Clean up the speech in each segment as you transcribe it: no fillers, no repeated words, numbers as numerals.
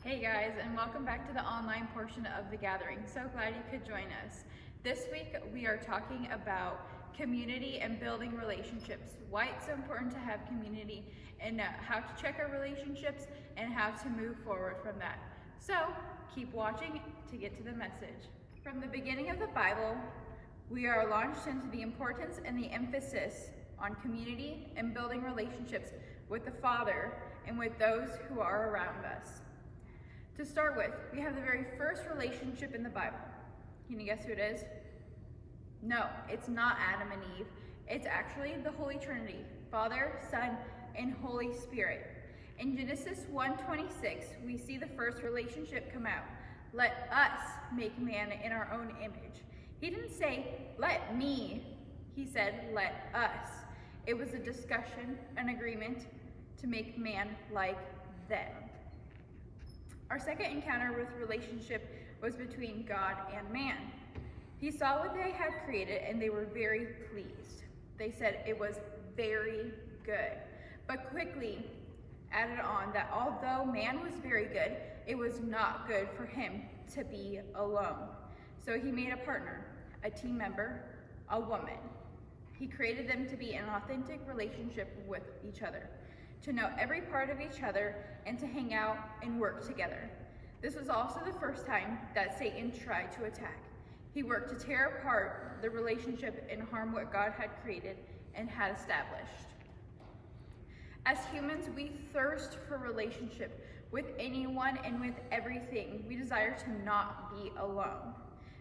Hey guys, and welcome back to the online portion of the gathering. So glad you could join us. This week we are talking about community and building relationships, why it's so important to have community, and how to check our relationships and how to move forward from that. So keep watching to get to the message. From the beginning of the Bible, we are launched into the importance and the emphasis on community and building relationships with the Father and with those who are around us. To start with, we have the very first relationship in the Bible. Can you guess who it is? No, it's not Adam and Eve. It's actually the Holy Trinity, Father, Son, and Holy Spirit. In Genesis 1:26, we see the first relationship come out. Let us make man in our own image. He didn't say, let me. He said, let us. It was a discussion, an agreement to make man like them. Our second encounter with relationship was between God and man. He saw what they had created and they were very pleased. They said it was very good, but quickly added on that although man was very good, it was not good for him to be alone. So he made a partner, a team member, a woman. He created them to be in an authentic relationship with each other, to know every part of each other, and to hang out and work together. This was also the first time that Satan tried to attack. He worked to tear apart the relationship and harm what God had created and had established. As humans, we thirst for relationship with anyone and with everything. We desire to not be alone.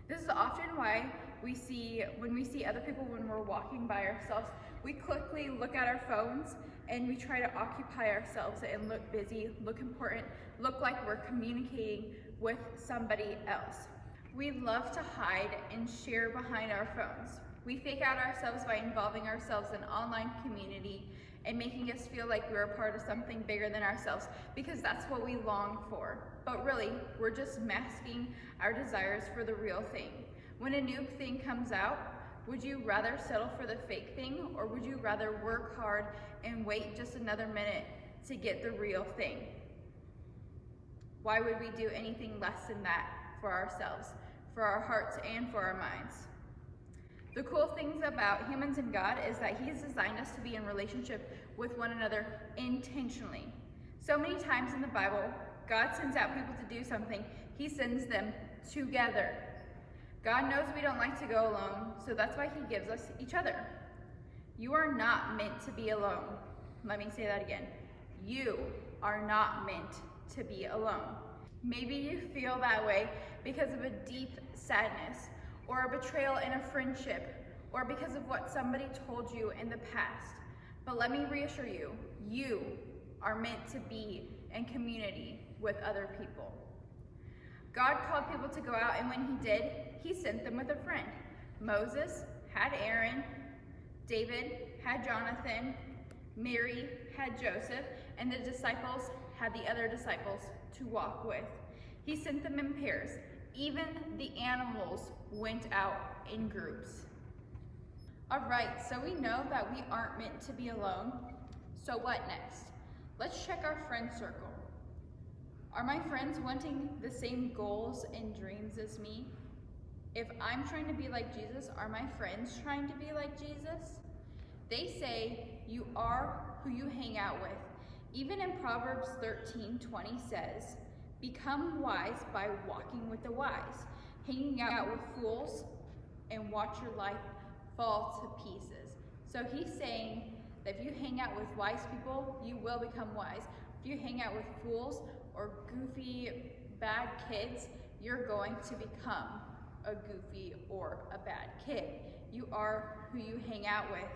This is often why when we see other people when we're walking by ourselves, we quickly look at our phones and we try to occupy ourselves and look busy, look important, look like we're communicating with somebody else. We love to hide and share behind our phones. We fake out ourselves by involving ourselves in online community and making us feel like we're a part of something bigger than ourselves because that's what we long for. But really, we're just masking our desires for the real thing. When a new thing comes out, would you rather settle for the fake thing, or would you rather work hard and wait just another minute to get the real thing? Why would we do anything less than that for ourselves, for our hearts and for our minds? The cool things about humans and God is that He has designed us to be in relationship with one another intentionally. So many times in the Bible, God sends out people to do something. He sends them together. God knows we don't like to go alone, so that's why He gives us each other. You are not meant to be alone. Let me say that again. You are not meant to be alone. Maybe you feel that way because of a deep sadness, or a betrayal in a friendship, or because of what somebody told you in the past. But let me reassure you, you are meant to be in community with other people. God called people to go out, and when He did, He sent them with a friend. Moses had Aaron, David had Jonathan, Mary had Joseph, and the disciples had the other disciples to walk with. He sent them in pairs. Even the animals went out in groups. All right, so we know that we aren't meant to be alone. So what next? Let's check our friend circle. Are my friends wanting the same goals and dreams as me? If I'm trying to be like Jesus, are my friends trying to be like Jesus? They say you are who you hang out with. Even in Proverbs 13:20 says, become wise by walking with the wise, hanging out with fools, and watch your life fall to pieces. So he's saying that if you hang out with wise people, you will become wise. If you hang out with fools or goofy, bad kids, you're going to become a goofy or a bad kid. You are who you hang out with.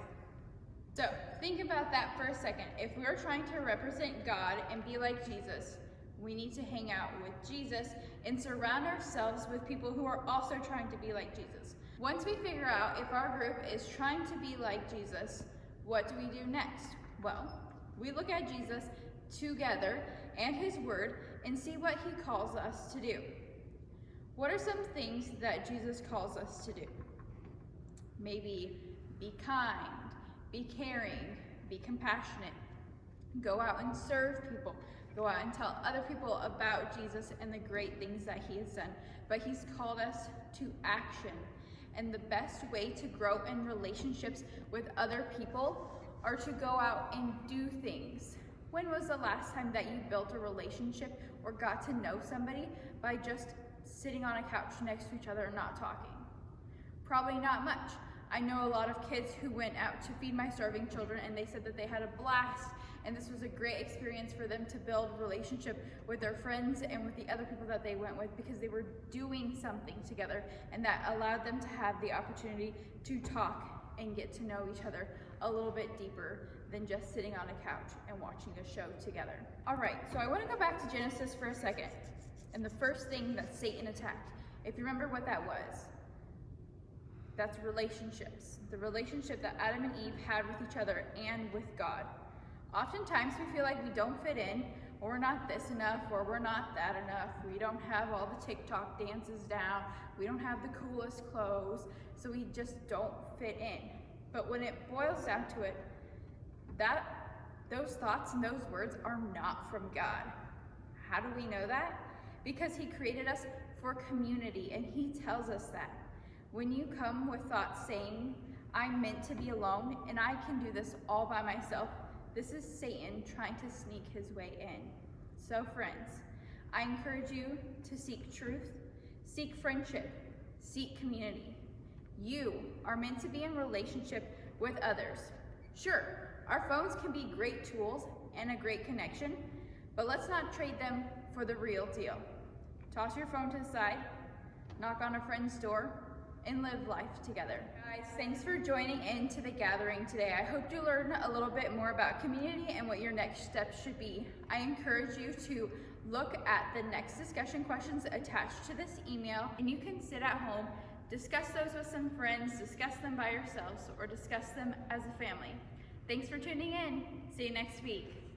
So think about that for a second. If we're trying to represent God and be like Jesus, we need to hang out with Jesus and surround ourselves with people who are also trying to be like Jesus. Once we figure out if our group is trying to be like Jesus, what do we do next? Well, we look at Jesus together and His Word and see what He calls us to do. What are some things that Jesus calls us to do? Maybe be kind, be caring, be compassionate, go out and serve people, go out and tell other people about Jesus and the great things that he has done, but he's called us to action. And the best way to grow in relationships with other people are to go out and do things. When was the last time that you built a relationship or got to know somebody by just sitting on a couch next to each other and not talking? Probably not much. I know a lot of kids who went out to feed my starving children, and they said that they had a blast, and this was a great experience for them to build a relationship with their friends and with the other people that they went with, because they were doing something together, and that allowed them to have the opportunity to talk and get to know each other a little bit deeper than just sitting on a couch and watching a show together. All right, so I want to go back to Genesis for a second, and the first thing that Satan attacked, if you remember what that was, that's relationships. The relationship that Adam and Eve had with each other and with God. Oftentimes we feel like we don't fit in, or we're not this enough, or we're not that enough. We don't have all the TikTok dances down. We don't have the coolest clothes, so we just don't fit in. But when it boils down to it, those thoughts and those words are not from God. How do we know that? Because he created us for community, and he tells us that. When you come with thoughts saying, I'm meant to be alone and I can do this all by myself, this is Satan trying to sneak his way in. So friends, I encourage you to seek truth, seek friendship, seek community. You are meant to be in relationship with others. Sure, our phones can be great tools and a great connection, but let's not trade them for the real deal. Toss your phone to the side, knock on a friend's door, and live life together. Guys, thanks for joining into the gathering today. I hope you learned a little bit more about community and what your next steps should be. I encourage you to look at the next discussion questions attached to this email, and you can sit at home, discuss those with some friends, discuss them by yourselves, or discuss them as a family. Thanks for tuning in. See you next week.